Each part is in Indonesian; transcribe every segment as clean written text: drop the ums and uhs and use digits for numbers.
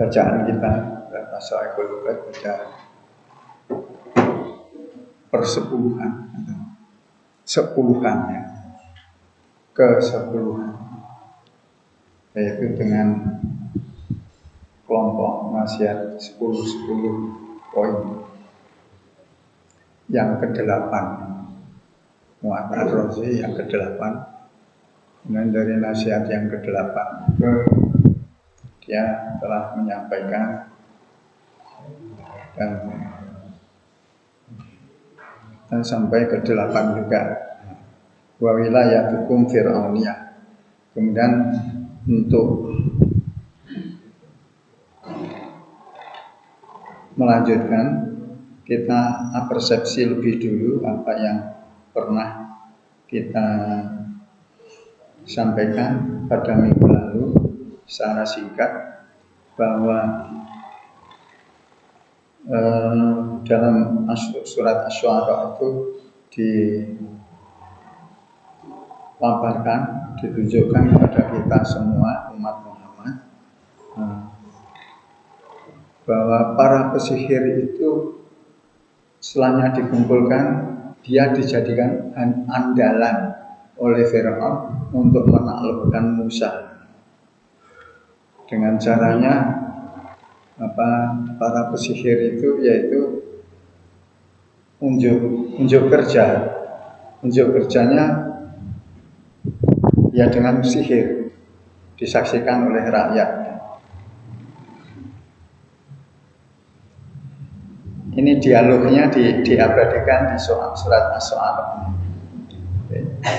bacaan kita Tasaikul baca persepuluhan, sepuluhan ya, ke-10, yaitu dengan kelompok nasihat 10 poin. Yang ke-8 Mu'ad Ar-Razi yang ke-8. Dan dari nasihat yang ke-8 itu dia telah menyampaikan dan sampai ke-8 juga wa wilayatukum fir'auniyah. Kemudian untuk melanjutkan, kita persepsi lebih dulu apa yang pernah kita sampaikan pada minggu lalu secara singkat, bahwa dalam surat Asy-Syu'ara itu dipaparkan, ditunjukkan kepada kita semua umat Muhammad bahwa para pesihir itu setelahnya dikumpulkan, dia dijadikan andalan oleh Fir'aun untuk menaklukkan Musa. Dengan caranya para pesihir itu yaitu unjuk kerja. Unjuk kerjanya ya dengan sihir, disaksikan oleh rakyat. Ini dialognya diabadikan di surat Asy-Syu'ara.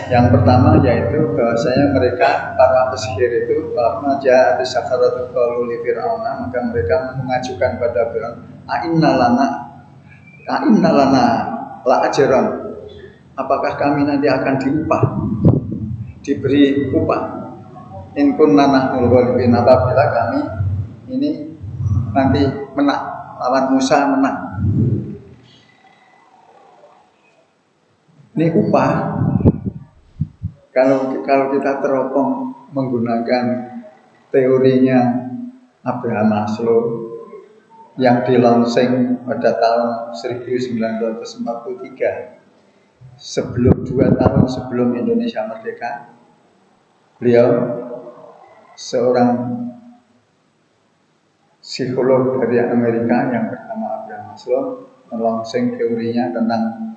Yang pertama yaitu bahwasanya mereka para pesihir itu maja disakaratul qaulu li fir'auna, maka mereka mengajukan pada Fir'aun, a'inna lana la ajran, apakah kami nanti akan diberi upah, in kunna nahnul ghalibin, apabila kami ini nanti menang, lawan Musa menang. Ini upah. Kalau kita teropong menggunakan teorinya Abraham Maslow yang dilonseng pada tahun 1943, 2 tahun sebelum Indonesia merdeka, beliau seorang psikolog dari Amerika yang bernama Abraham Maslow melonseng teorinya tentang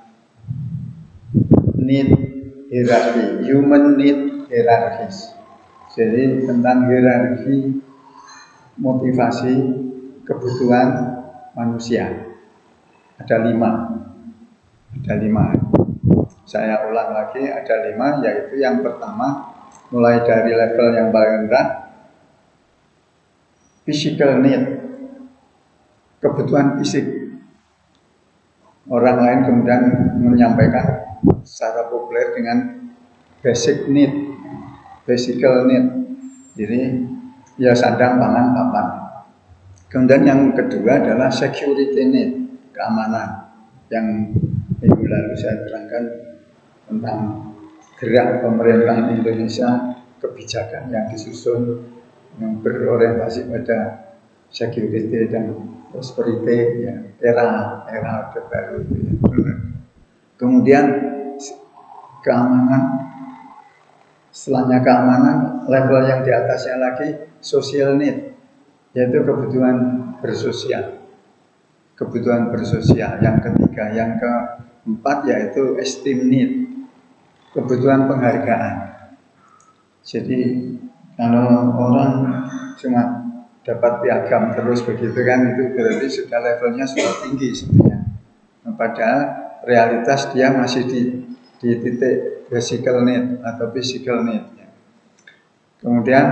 need hierarki, human need hierarchies. Jadi tentang hierarki motivasi kebutuhan manusia. Ada 5. Saya ulang lagi, ada 5, yaitu yang pertama, mulai dari level yang paling rendah, physical need, kebutuhan fisik. Orang lain kemudian menyampaikan secara populer dengan basic need, physical need. Jadi ya sandang, pangan, papan. Kemudian yang kedua adalah security need, keamanan, yang minggu lalu saya terangkan tentang gerak pemerintah Indonesia, kebijakan yang disusun yang berorientasi pada security dan prosperity, ya, era baru itu ya. Kemudian keamanan, setelahnya keamanan, level yang di atasnya lagi social need, yaitu kebutuhan bersosial. Yang ketiga, yang keempat yaitu esteem need, kebutuhan penghargaan. Jadi kalau orang cuma dapat piagam terus begitu kan, itu berarti sudah levelnya sudah tinggi sebenarnya. Padahal realitas dia masih di titik physical need atau physical need. Kemudian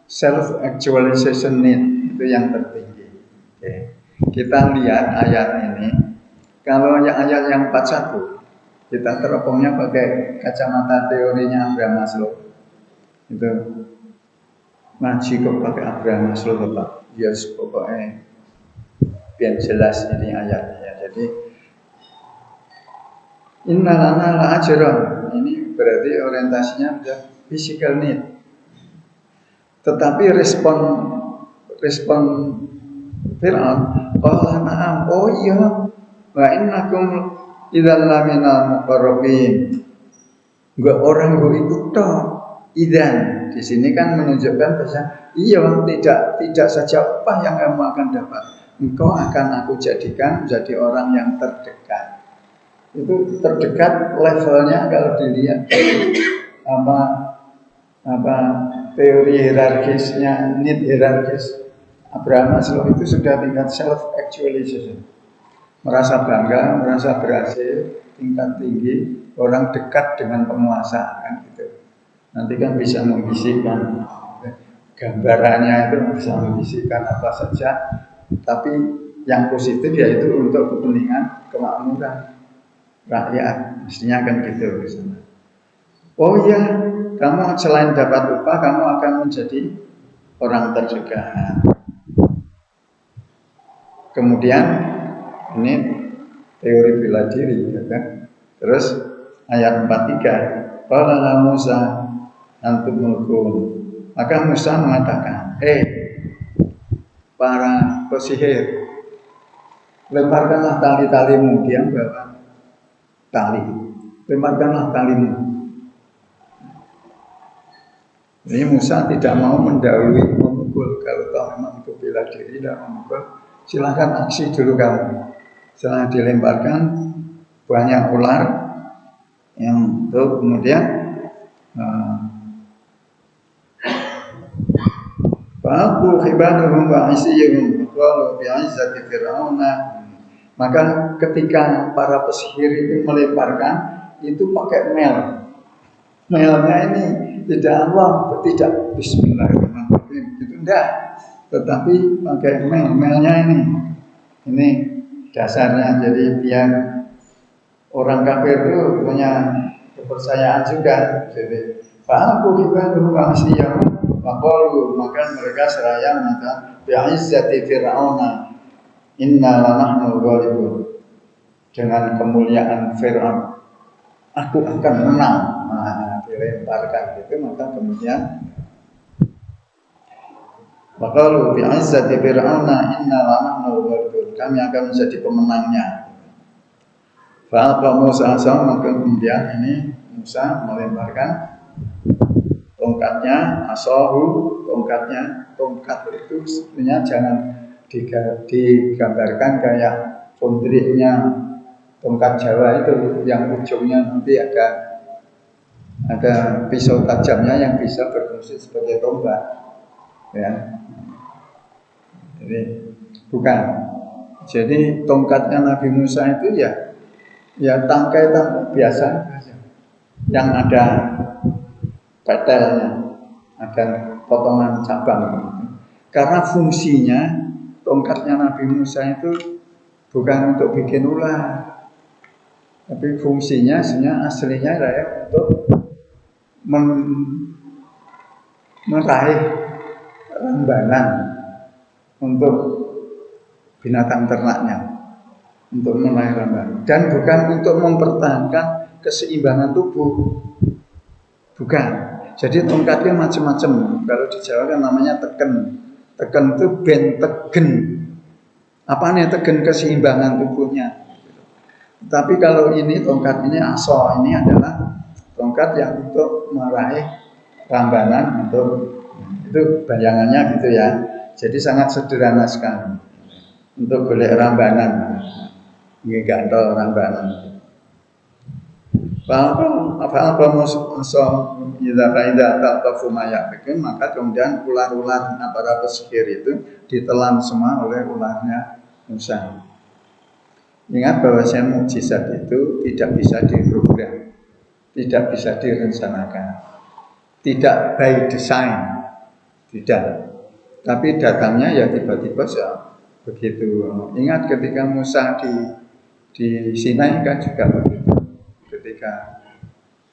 self actualization need, itu yang tertinggi. Oke. Kita lihat ayat ini. Kalau ayat yang 41, kita teropongnya pakai kacamata teorinya Abraham Maslow. Itu ngaji kok pakai Abraham Maslow Bapak. Yes, pokoknya biar jelas ini ayatnya. Jadi inna lana la ajran, ini berarti orientasinya sudah physical need. Tetapi respon Fir'aun, qala na'am, oh iya, wa innakum idzal laminal muqarrabin. Enggak orang gue ikut toh. Idan di sini kan menunjukkan bahwa iya tidak saja upah yang kamu akan dapat, engkau akan aku jadikan menjadi orang yang terdekat. Itu terdekat levelnya kalau dilihat apa teori hierarkisnya, need hierarkis Abraham Maslow itu sudah tingkat self actualization, merasa bangga, merasa berhasil, tingkat tinggi, orang dekat dengan penguasa kan gitu. Nanti kan bisa membisikkan gambarannya, itu bisa membisikkan apa saja, tapi yang positif yaitu untuk kepentingan kemakmuran rakyat, mestinya kan gitu misalnya. Oh iya, kamu selain dapat upah, kamu akan menjadi orang terdekat. Kemudian ini teori bela diri, ya kan? Terus ayat 43, qala Musa antum mulkun. Maka Musa mengatakan, para pesihir, lemparkanlah tali-talimu. Dia membawa tali, lemparkanlah talimu. Ini Musa tidak mau mendahului memukul. Kalau tahu memang itu bela diri, tidak memukul, silakan aksi dulu kamu. Setelah dilemparkan banyak ular yang itu kemudian fa'aqu khibanuhum wa isiyuhum qalu bi'izzati fir'auna. Maka ketika para pesihir itu melemparkan, itu pakai mel. Melnya ini tidak Allah, tidak bismillahirrahmanirrahim, itu enggak, tetapi pakai mel. Melnya ini dasarnya. Jadi biar orang kafir itu punya kepercayaan juga. Jadi fa'aqu khibanuhum wa isiyuhum faqalu, maka mereka seraya mengatakan bi'izzati fir'auna inna lanahnu ghalibun, dengan kemuliaan Fir'aun aku akan menang. Nah, dilemparkan gitu, maka kemudian faqalu bi'izzati fir'auna inna lanahnu ghalibun, kami akan menjadi pemenangnya. Fa'alqa Musa asam, maka kemudian ini Musa melemparkan tongkatnya, asahu, tongkatnya. Tongkat itu sebenarnya jangan digambarkan kayak pondriknya tongkat Jawa itu, yang ujungnya nanti ada pisau tajamnya yang bisa berfungsi sebagai tombak, ya. Jadi bukan. Jadi tongkatnya Nabi Musa itu ya tangkai biasa yang ada petelnya, ada potongan cabang. Karena fungsinya tongkatnya Nabi Musa itu bukan untuk bikin ular, tapi fungsinya sebenarnya aslinya adalah untuk meraih rambanan untuk binatang ternaknya, untuk meraih rambanan, dan bukan untuk mempertahankan keseimbangan tubuh, bukan. Jadi tongkatnya macam-macam. Kalau di Jawa kan namanya teken. Teken itu bentegen. Apa nih tegen? Keseimbangan tubuhnya. Tapi kalau ini tongkat ini aso, ini adalah tongkat yang untuk meraih rambanan, untuk itu bayangannya gitu ya. Jadi sangat sederhana sekali untuk golek rambanan, nggih gantol rambanan. Apa musuh idza faida taqafu maya, maka kemudian ular-ular para pesihir itu ditelan semua oleh ularnya Musa. Ingat bahwa mukjizat itu tidak bisa diprogram, tidak bisa direncanakan, tidak by design, tidak. Tapi datangnya ya tiba-tiba saja begitu. Ingat ketika Musa di Sinai kan juga begitu. Ketika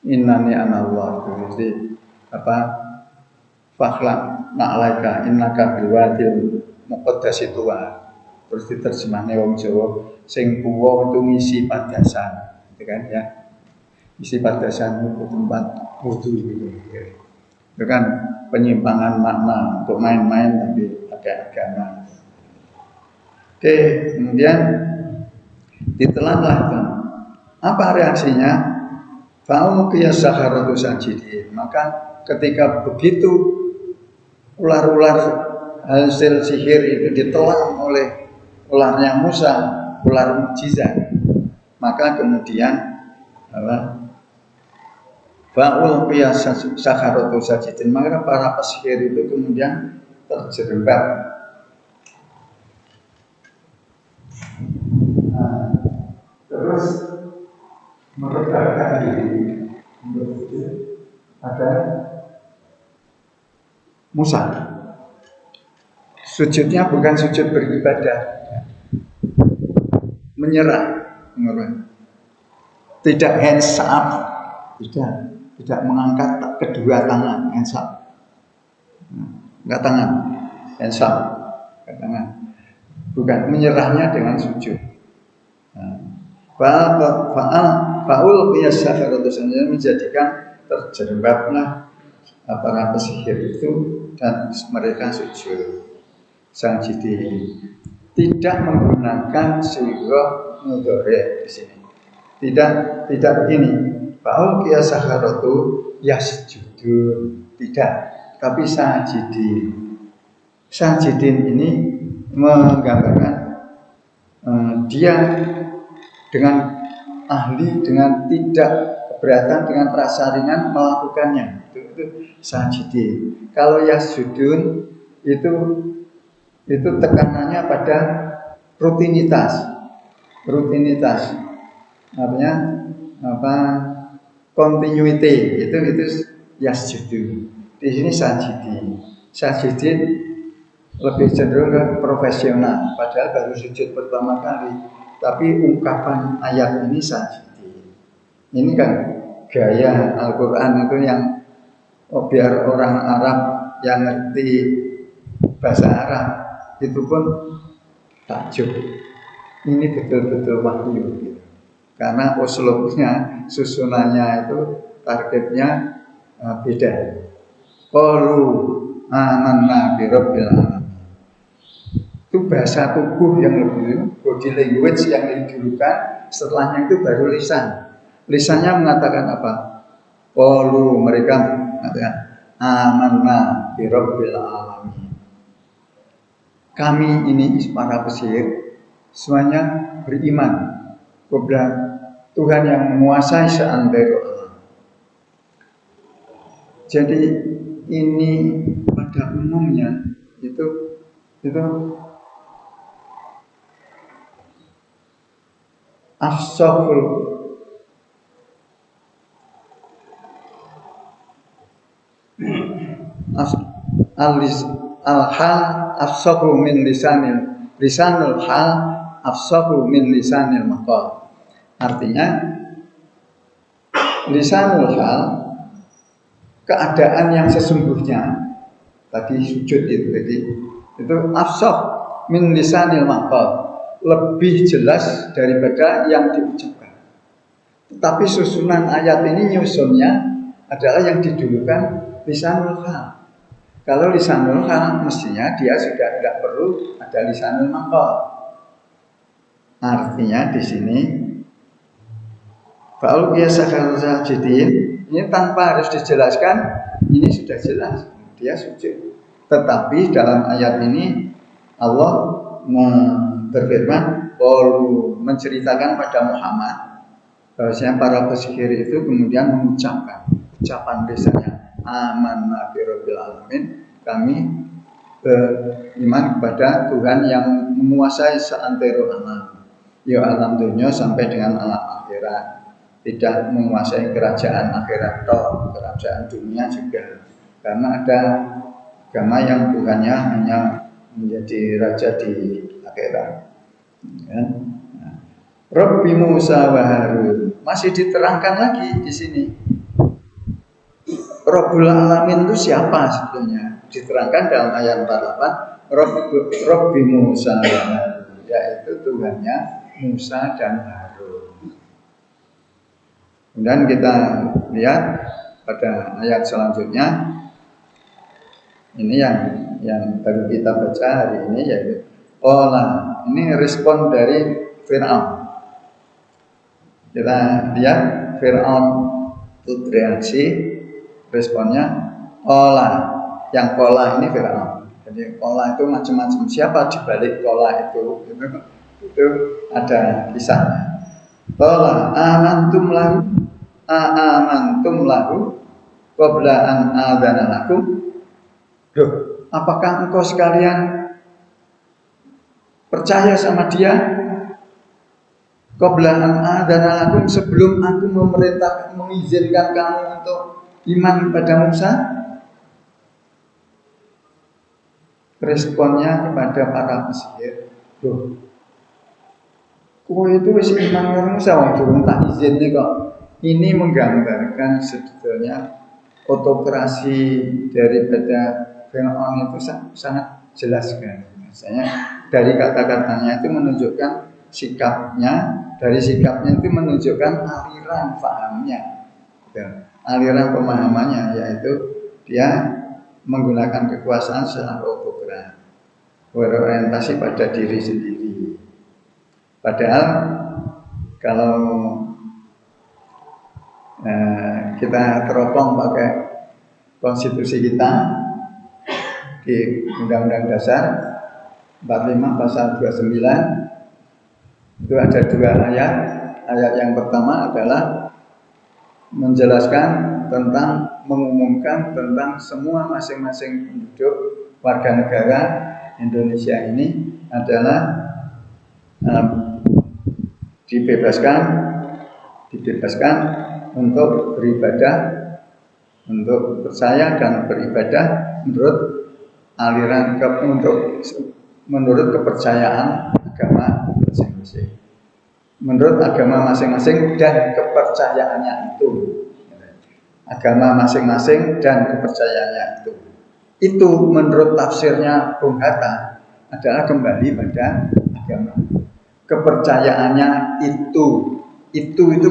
innani anallah, jadi apa? Fakhlaq ma'alaika innaka bilwadil muqaddasi tuwa. Terus diterjemahnya wong Jawa, sing tuwa itu ngisi padasan, gitu kan ya. Isi padasan itu tempat wudu gitu. Itu kan penyimpangan makna untuk main-main, tapi pakai agama. Oke, kemudian ditelanlah itu. Apa reaksinya? Fa'ulqiya saharatu sajidin. Maka ketika begitu ular-ular hasil sihir itu ditelan oleh ularnya Musa, ular mukjizat, maka kemudian fa'ulqiya saharatu sajidin. Maka para pesihir itu kemudian terjerembab. Terus meregakkan diri. Ada Musa. Sujudnya bukan sujud beribadah, menyerah. Tidak hands up, tidak mengangkat kedua tangan, hands up. Enggak tangan, hands up, enggak tangan. Bukan, menyerahnya dengan sujud. Faul qiyas saharatu menjadikan terjerembablah para pesihir itu dan mereka sujud. Sajidin tidak menggunakan sirah mudhari di sini. Tidak begini. Faul qiyas saharatu yasjudun, tidak, tapi sajidin. Sajidin ini menggambarkan dia dengan ahli, dengan tidak keberatan, dengan rasa ringan melakukannya. Itu sajidin. Kalau yasjudun itu tekanannya pada rutinitas. Artinya continuity. Itu yasjudun. Di sini sajidin. Sajidin lebih cenderung ke profesional, padahal baru sujud pertama kali. Tapi ungkapan ayat ini sajidin. Ini kan gaya Al-Quran itu yang biar orang Arab yang ngerti bahasa Arab itu pun takjub. Ini betul-betul wahyu gitu. Karena uslubnya, susunannya itu targetnya beda. Qalu amanna bi rabbil alamin. Itu bahasa tubuh yang lebih, body language yang didulukan, setelahnya itu baru lisan. Lisannya mengatakan apa? Qalu, mereka mengatakan amanna bi rabbil alamin. Kami ini para pesihir semuanya beriman kepada Tuhan yang menguasai seantero alam. Jadi ini pada umumnya itu afsahul al-hal afsahu min lisanul hal afsahu min lisanil maqal. Artinya lisanul hal, keadaan yang sesungguhnya tadi sujud itu afsah min lisanil maqal, lebih jelas daripada yang diucapkan. Tetapi susunan ayat ini nyusunnya adalah yang didulukan lisanul hal. Kalau lisanul hal mestinya dia sudah tidak perlu ada lisanul maqal. Artinya di sini fa'ul qiyas sajidin ini tanpa harus dijelaskan, ini sudah jelas dia sujud. Tetapi dalam ayat ini Allah berfirman, qalu, menceritakan pada Muhammad bahwasanya para pesihir itu kemudian mengucapkan ucapan lisannya amanna bi rabbil alamin, kami beriman kepada Tuhan yang menguasai seantero alam, ya alam dunia sampai dengan alam akhirat. Tidak menguasai kerajaan akhirat toh, kerajaan dunia juga, karena ada agama yang Tuhannya hanya menjadi raja di akhirat. Ya. Rabbi Musa wa Harun masih diterangkan lagi di sini. Rabbul Alamin itu siapa sebetulnya? Diterangkan dalam ayat 48, Rabbi Musa wa Harun, yaitu Tuhannya Musa dan Harun. Kemudian kita lihat pada ayat selanjutnya, Ini yang baru kita baca hari ini, yaitu qala. Ini respon dari Fir'aun. Kita lihat Fir'aun itu bereaksi, responnya qala. Yang qala ini Fir'aun. Jadi qala itu macam-macam. Siapa di balik qala itu ada kisahnya. Qala amantum lahu qabla an adzana lakum. Loh, apakah engkau sekalian percaya sama dia? Qabla an adzana lakum, sebelum aku mengizinkan kamu untuk iman pada Musa? Responnya kepada para pesihir, loh, kowe itu wis iman karo Musa wong durung tak izinne kok. Ini menggambarkan sebetulnya autokrasi daripada Fir'aun itu sangat jelas kan. Misalnya dari kata-katanya itu menunjukkan sikapnya, dari sikapnya itu menunjukkan aliran fahamnya, aliran pemahamannya, yaitu dia menggunakan kekuasaan secara autokrat, berorientasi pada diri sendiri. Padahal kalau kita teropong pakai konstitusi kita di Undang-Undang Dasar 45 pasal 29 itu ada dua ayat. Ayat yang pertama adalah menjelaskan tentang, mengumumkan tentang semua masing-masing penduduk warga negara Indonesia ini adalah dibebaskan untuk beribadah, untuk percaya dan beribadah menurut kepercayaan agama masing-masing. Menurut agama masing-masing dan kepercayaannya itu. Agama masing-masing dan kepercayaannya itu. Itu menurut tafsirnya Bung Hatta adalah kembali pada agama. Kepercayaannya itu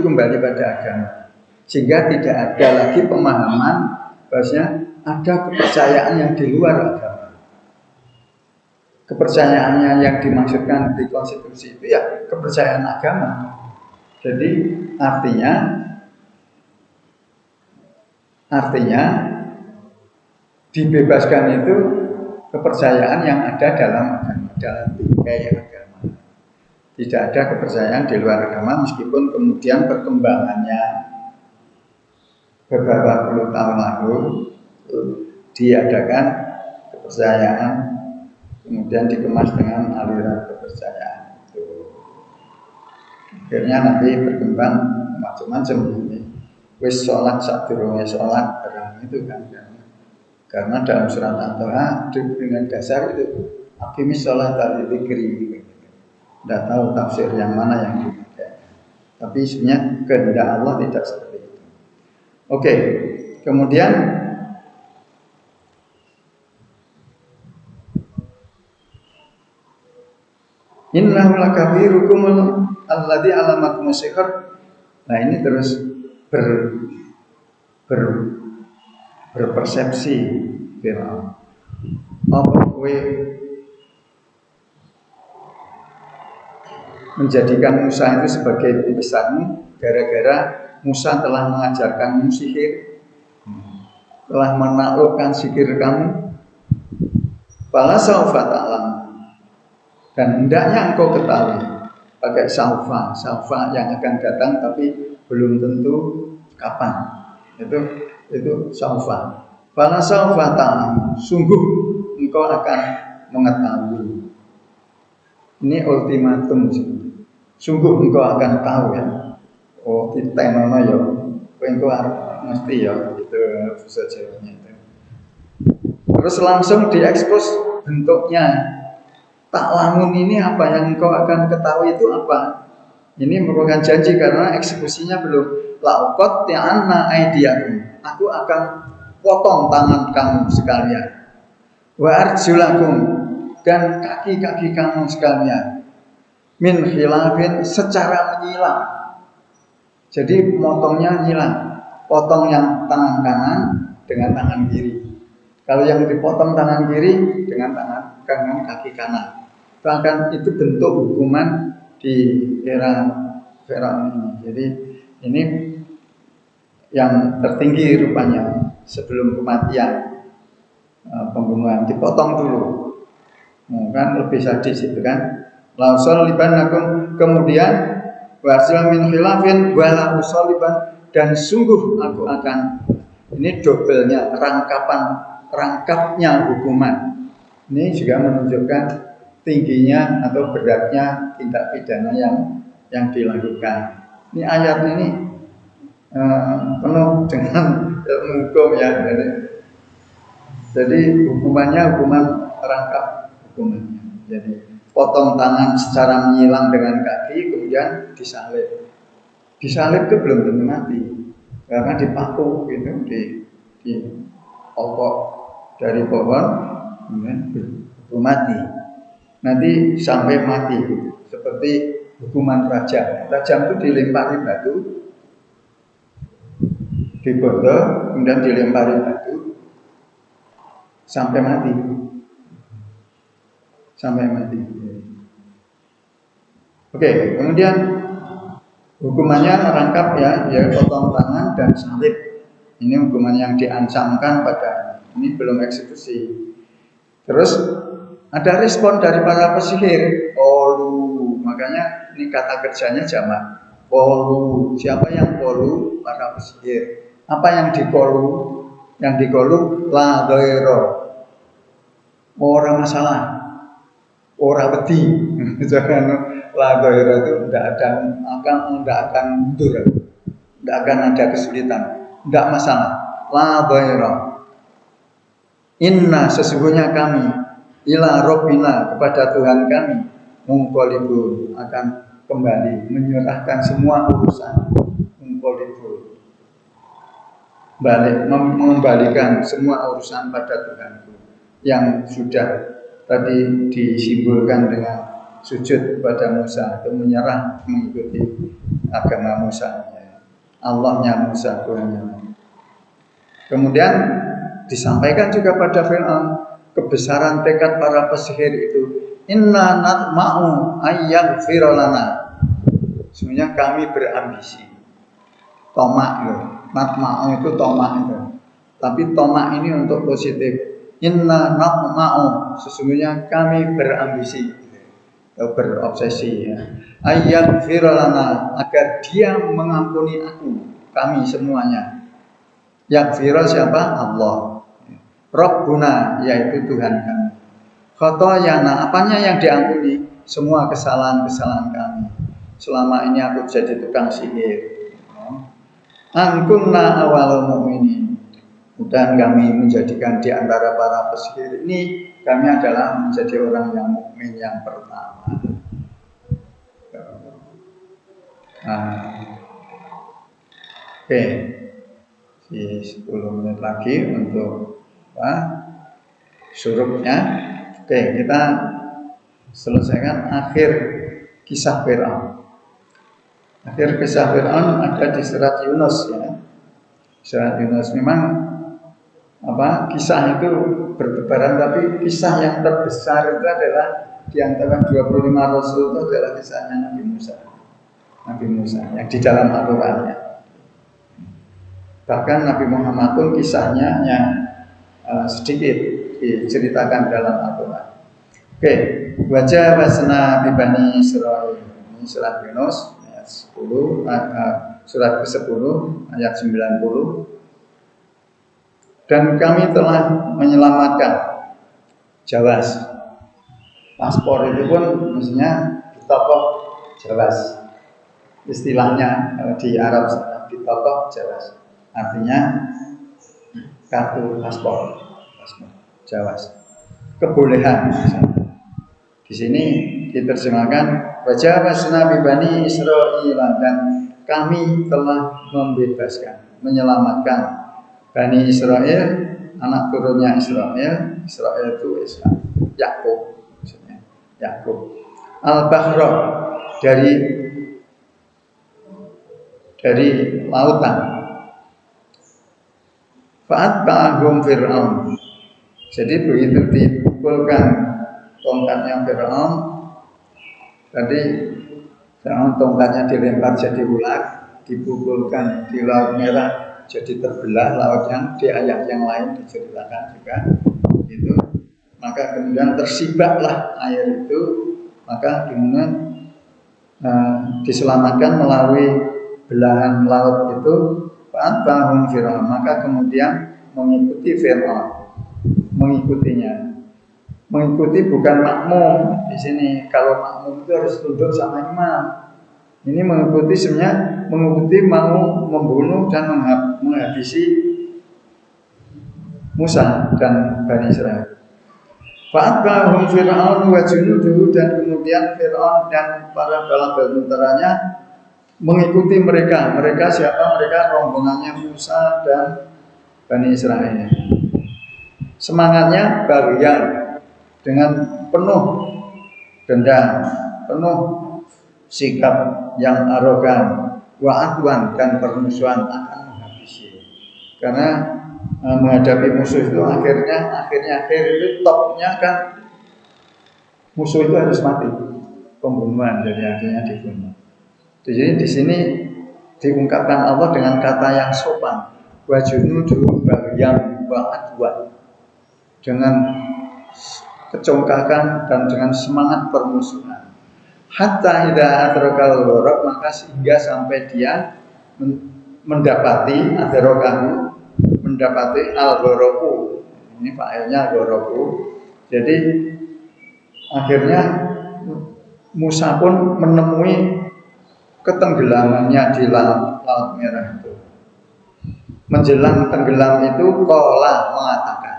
kembali pada agama. Sehingga tidak ada lagi pemahaman bahwasanya ada kepercayaan yang di luar agama. Kepercayaannya yang dimaksudkan di konstitusi itu ya kepercayaan agama. Jadi artinya dibebaskan itu kepercayaan yang ada dalam agama, dalam bingkai agama. Tidak ada kepercayaan di luar agama, meskipun kemudian perkembangannya beberapa puluh tahun lalu diadakan kepercayaan, kemudian dikemas dengan aliran kepercayaan itu. Akhirnya nanti berkembang macam-macam ini. Wis sholat sadurunge sholat barang itu kan. Karena dalam surat At-Taha dengan dasar itu aqimis sholat al-dzikri. Tidak tahu tafsir yang mana yang dipakai. Tapi sebenarnya kehendak Allah tidak seperti itu. Oke, kemudian innahu lakabirukum alladzi 'allamakumus sihr. Nah, ini terus berpersepsi Fir'aun. Apa kowe menjadikan Musa itu sebagai pembesarmu gara-gara Musa telah mengajarkanmu sihir, telah menaklukkan sihir kamu. Fala saufa ta'lam, dan hendaknya engkau ketahui. Pakai saufa yang akan datang tapi belum tentu kapan. Itu saufa. Fala saufa ta'lam, sungguh engkau akan mengetahui. Ini ultimatum. Sungguh engkau akan tahu ya. Oh, kita mana ya? Engkau mesti ya, itu bahasa Jawanya itu. Terus langsung diekspos bentuknya. Ta'lamun ini apa yang engkau akan ketahui itu apa? Ini merupakan janji karena eksekusinya belum. La'uqat ti'anna aidiyakum. Aku akan potong tangan kamu sekalian. Wa arjulakum, dan kaki-kaki kamu sekalian. Min khilafin, secara menyilang. Jadi motongnya nyilang, potong yang tangan kanan dengan tangan kiri. Kalau yang dipotong tangan kiri dengan tangan kaki kanan, itu bentuk hukuman di era Firaun ini. Jadi ini yang tertinggi rupanya sebelum kematian, pembunuhan dipotong dulu. Kan lebih sadis itu kan. La usolibannakum, kemudian wasil min khilafin wala usoliban, dan sungguh aku akan, ini dobelnya, rangkapnya hukuman. Ini juga menunjukkan tingginya atau beratnya tindak pidana yang dilakukan. Ini ayat ini penuh dengan ilmu hukum ya. Jadi hukumannya hukuman rangkap hukumannya. Jadi potong tangan secara menyilang dengan kaki, kemudian disalib. Disalib itu belum tentu mati, karena dipaku gitu, di pokok dari pohon, kemudian mati. Nanti sampai mati, seperti hukuman rajam. Rajam itu dilempari batu, dibodoh, kemudian dilempari batu sampai mati. Oke, kemudian hukumannya rangkap ya, potong tangan dan salib. Ini hukuman yang diancamkan pada ini, belum eksekusi. Terus ada respon dari para pesihir, qalu. Makanya ini kata kerjanya jamak. Qalu. Siapa yang qalu? Para pesihir. Apa yang diqalu? Yang diqalu la dhaira. Ora masalah. Ora wedi. Jangan la dhaira itu tidak akan mundur. Tidak akan ada kesulitan. Tidak masalah. La dhaira. Inna, sesungguhnya kami, ila rabbina, kepada Tuhan kami, munqalibun, akan kembali menyerahkan semua urusan. Munqalibun, balik, mengembalikan semua urusan pada Tuhanku, yang sudah tadi disimbolkan dengan sujud kepada Musa, itu menyerah mengikuti agama Musa, Allahnya Musa, Tuhannya. Kemudian disampaikan juga pada Fir'aun kebesaran tekad para pesihir itu. Inna natma'u ayyaghfira lana. Sebenarnya kami berambisi. Tomak itu. Natma'u itu tomak itu. Tapi tomak ini untuk positif. Inna natma'u, sesungguhnya kami berambisi, berobsesi ya. Ayyaghfira lana, agar dia mengampuni aku, kami semuanya. Yaghfira siapa? Allah. Rabbuna, yaitu Tuhan kami. Khotoyana, apanya yang diampuni? Semua kesalahan-kesalahan kami. Selama ini aku jadi tukang sihir. Ankunna awalul mu'minin. Dan kami menjadikan di antara para pesihir ini, kami adalah menjadi orang yang mukmin yang pertama. Oke. 10 menit lagi untuk surupnya. Oke, kita selesaikan akhir kisah Fir'aun. Akhir kisah Fir'aun ada di surat Yunus ya. Surat Yunus memang kisah itu bertebaran, tapi kisah yang terbesar itu adalah di antara 25 rasul itu adalah kisahnya Nabi Musa yang di dalam Al-Qur'annya. Bahkan Nabi Muhammad pun kisahnya yang sedikit diceritakan dalam Al-Quran. Oke, wajah wasna bibani Israil. Ini surat Yunus ayat 10, surat ke-10 ayat 90. Dan kami telah menyelamatkan Jawas. Paspor itu pun mestinya ditokoh Jawas. Istilahnya di Arab sana ditokoh Jawas. Artinya kartu paspor Jawas, kebolehan. Di sini diterjemahkan wajah wasna bibani Israil, dan kami telah membebaskan, menyelamatkan Bani Israel, anak turunnya Israel. Israel itu Yakub, maksudnya Yakub. Al-Bahra, dari lautan. Fa'atba'ahum Fir'aun, Jadi begitu dipukulkan tongkatnya Firaun, tadi Firaun tongkatnya dilempar jadi ular, dipukulkan di Laut Merah jadi terbelah laut yang di ayat yang lain diceritakan juga itu. Maka kemudian tersibaklah air itu, maka kemudian diselamatkan melalui belahan laut itu. Fa'atba'ahum Fir'aun, maka kemudian mengikuti Fir'aun, mengikutinya. Mengikuti bukan makmum di sini. Kalau makmum itu harus tunduk sama imam. Ini mengikuti sebenarnya mengikuti mau membunuh dan menghabisi Musa dan Bani Israel. Fa'atba'ahum Fir'aun wa junuduhu, dan kemudian Fir'aun dan para bala tentaranya mengikuti mereka. Mereka siapa? Mereka rombongannya Musa dan Bani Israel. Semangatnya bagian dengan penuh dendam, penuh sikap yang arogan, wa'adwan, dan permusuhan akan menghabisi. Karena menghadapi musuh itu akhirnya itu topnya kan musuh itu harus mati, pembunuhan, jadi akhirnya dibunuh. Jadi di sini diungkapkan Allah dengan kata yang sopan, wa junudu baghyan wa adwan, dengan kecongkakan dan dengan semangat permusuhan. Hatta idza adrakal gharaq, maka sehingga sampai dia mendapati adrokahu, mendapati al-gharaku. Ini fa'ilnya gharaku. Jadi akhirnya Musa pun menemui ketenggelamannya di laut Merah itu. Menjelang tenggelam itu qala mengatakan,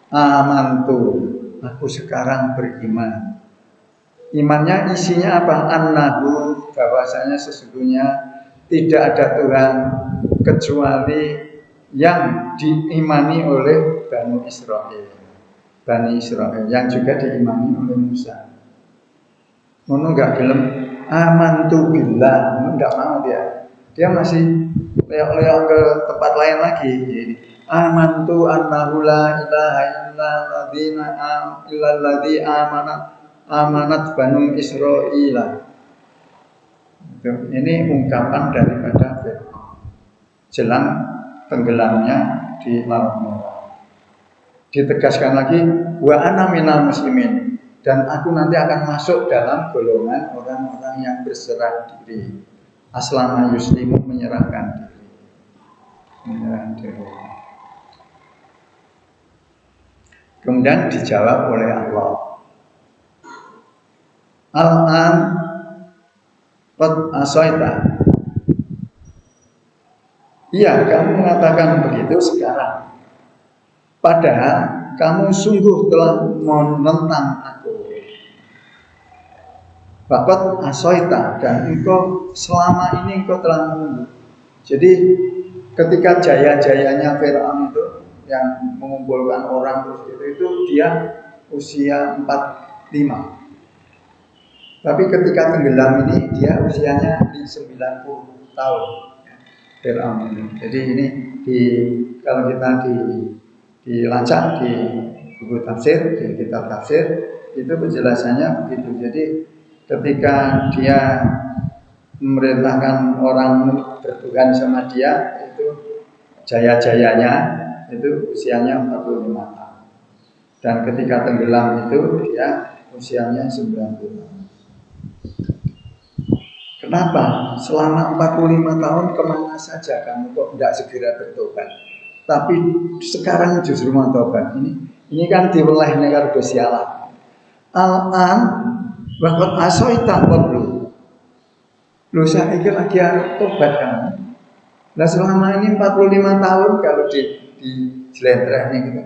amantu, aku sekarang beriman. Imannya isinya apa? Annahu, bahwasanya sesungguhnya tidak ada Tuhan kecuali yang diimani oleh Bani Israel. Bani Israel yang juga diimani oleh Musa. Ngono enggak gelem amantu billah, enggak mau dia. Dia masih leok-leok ke tempat lain lagi. Amantu annahu la ilaha illalladzi amanat banu Israil. Ini ungkapan daripada Fir'aun jelang tenggelamnya di Laut Merah. Ditegaskan lagi, wa ana minal muslimin, dan aku nanti akan masuk dalam golongan orang-orang yang berserah diri. Aslama yuslimu, menyerahkan diri. Menyerahkan diri. Kemudian dijawab oleh Allah, Al-an qad asaita. Iya, kamu mengatakan begitu sekarang. Padahal kamu sungguh telah menentang aku. Bakat asoita, dan engkau selama ini engkau telah menunggu. Jadi ketika jaya-jayanya Fir'aun itu yang mengumpulkan orang terus itu dia usia 45. Tapi ketika tenggelam ini dia usianya di 90 tahun. Fir'aun ini. Jadi ini kalau kita dilacak di buku tafsir, di kitab tafsir itu penjelasannya begitu. Jadi ketika dia memerintahkan orang bertuhan sama dia, itu jaya-jayanya itu usianya 45 tahun. Dan ketika tenggelam itu dia usianya 90 tahun. Kenapa? Selama 45 tahun kemana saja kamu kok tidak segera bertobat? Tapi sekarang justru mau tobat. Ini kan diweleh nekar Gusti Allah. Al-an waqad asaita qablu. Lu saiki lagi arep tobat kamu. Nah selama ini 45 tahun kalau di jelentrehe gitu.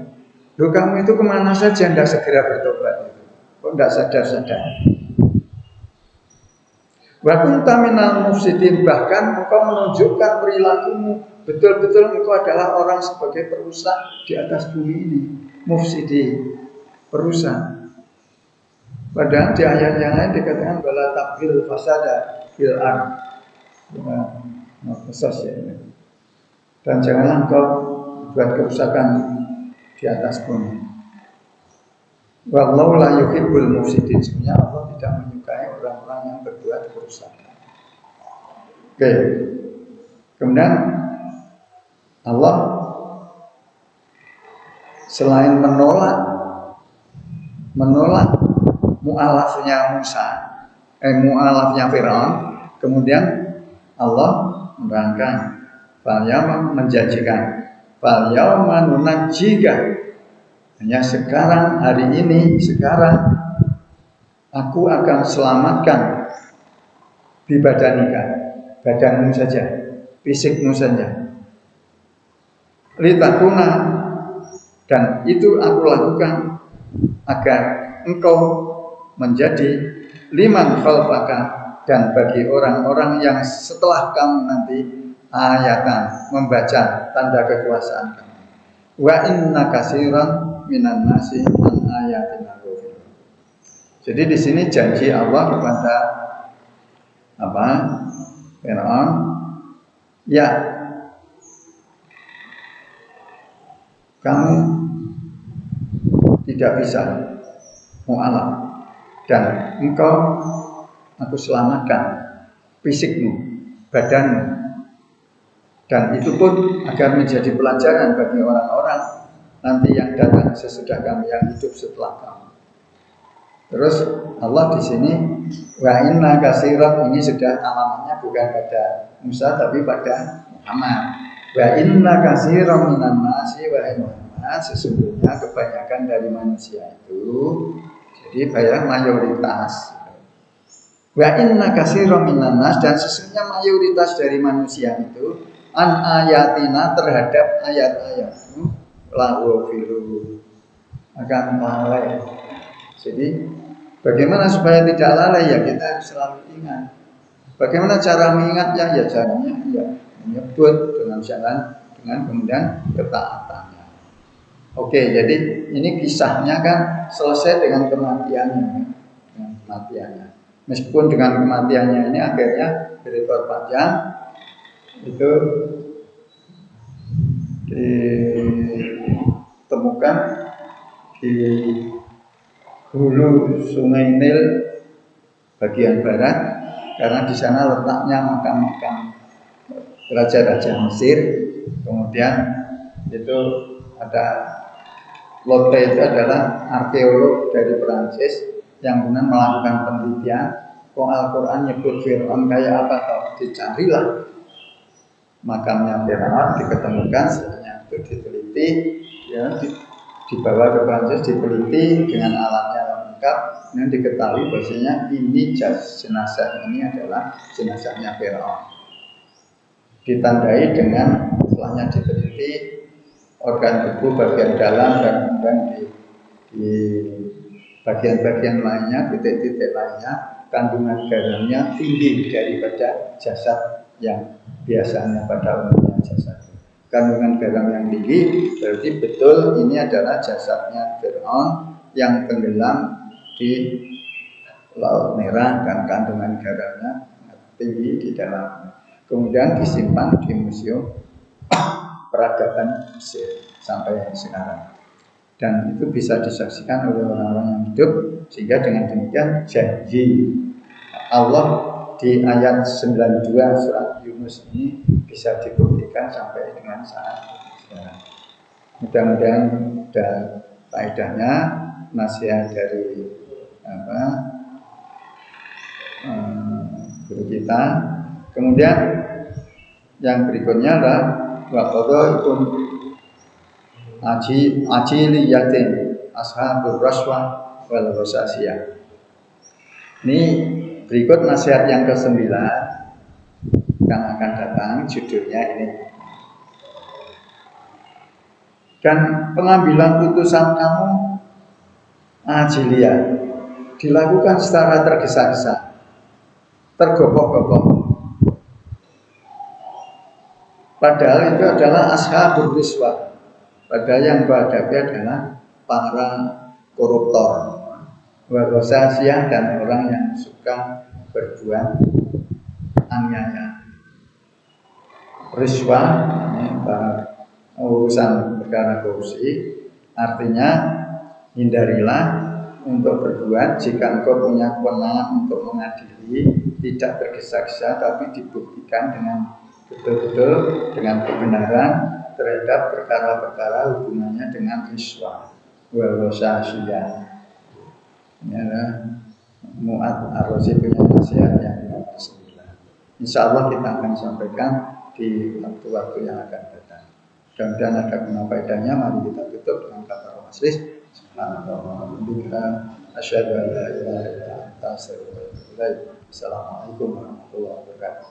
Lu kamu itu kemana saja tidak segera bertobat itu? Kok tidak sadar-sadar? Wa kunta minal mufsidin, bahkan engkau menunjukkan perilakumu betul-betul engkau adalah orang sebagai perusak di atas bumi ini. Mufsidi, perusak. Padahal di ayat yang lain dikatakan bala tabghil fasada fil ard. Nah, ya. Dan janganlah engkau buat kerusakan di atas bumi. Wallahu la yuhibbul mufsidin. Sebenarnya Allah tidak menyukai orang-orang yang berbuat kerusakan. Oke. Kemudian Allah selain menolak mu'alafnya mu'alafnya Fir'aun, kemudian Allah menerangkan falyawma menjanjikan falyawma nunajjika, hanya sekarang, hari ini, sekarang aku akan selamatkan bibadanika, badanmu saja, fisikmu saja, litakuna, dan itu aku lakukan agar engkau menjadi liman khalfaka, dan bagi orang-orang yang setelah kamu nanti ayatan, membaca tanda kekuasaan kamu. Wa inna katsiran minan nasi an ayatina ghafilun. Jadi di sini janji Allah kepada Fir'aun, ya kamu tidak bisa mu'alaf, dan engkau aku selamatkan fisikmu, badanmu, dan itu pun agar menjadi pelajaran bagi orang-orang nanti yang datang sesudah kamu, yang hidup setelah kamu. Terus Allah di sini wa inna katsiran, ini sudah alamatnya bukan pada Musa tapi pada Muhammad. Wa inna katsiran minan nasi wa Muhammad, sesungguhnya kebanyakan dari manusia itu, jadi banyak mayoritas. Wa inna katsiran minan nas, dan sesungguhnya mayoritas dari manusia itu an ayatina, terhadap ayat-ayatmu lahu filu, akan lalai. Jadi bagaimana supaya tidak lalai, ya kita harus selalu ingat. Bagaimana cara mengingatnya? Ya caranya ya menyebut dengan jalan, dengan kemudian ketaatannya. Oke, jadi ini kisahnya kan selesai dengan kematiannya. Meskipun dengan kematiannya ini akhirnya berekor panjang, itu ditemukan di hulu Sungai Nil bagian barat, karena di sana letaknya makam-makam raja-raja Mesir. Kemudian itu ada Lotte, itu adalah arkeolog dari Perancis yang kemudian melakukan penelitian. Kok Al-Quran nyebut Fir'aun kayak apa, toh dicarilah makamnya Fir'aun, diketemukan, sebenarnya itu diteliti, ya, dibawa ke Prancis, diteliti dengan alatnya lengkap, dan diketahui bahwasanya ini jenazah ini adalah jenazahnya Fir'aun. Ditandai dengan, setelahnya diteliti, organ tubuh bagian dalam dan kemudian di bagian-bagian lainnya, titik-titik lainnya, kandungan garamnya tinggi daripada jasad yang biasanya pada umumnya jasad. Kandungan garam yang tinggi berarti betul ini adalah jasadnya Fir'aun yang tenggelam di Laut Merah, dan kandungan garamnya tinggi di dalamnya. Kemudian disimpan di Museum Peradaban Mesir sampai sekarang. Dan itu bisa disaksikan oleh orang-orang yang hidup, sehingga dengan demikian janji Allah di ayat 92 surat Yunus ini bisa dibuktikan sampai dengan saat sekarang. Mudah-mudahan ada faedahnya, nasihat dari guru kita. Kemudian yang berikutnya adalah waqadaikum ajiliyatin ashabur raswa wal wasasiyah. Ini berikut nasihat yang ke-9 yang akan datang, judulnya ini. Dan pengambilan putusan kamu ajiliyah dilakukan secara tergesa-gesa, tergopoh-gopoh. Padahal itu adalah ashabur riswah. Padahal yang berhadapi adalah para koruptor, warosasiah, dan orang yang suka berbuat aniaya. Riswah, urusan perkara korupsi, Artinya hindarilah untuk berbuat jika engkau punya kewenangan untuk mengadili, tidak tergesa-gesa tapi dibuktikan dengan betul-betul dengan kebenaran terhadap perkara-perkara hubungannya dengan riswah walosasiyah. Ini adalah Mu'ad Ar-Razi punya nasihat yang ke-9. Insya Allah kita akan sampaikan di waktu-waktu yang akan datang. Mudah-mudahan ada guna faedahnya. Mari kita tutup dengan kata majlis. Asyhadu an la ilaha illa anta astaghfiruka wa atubu ilaik. Assalamualaikum warahmatullahi wabarakatuh.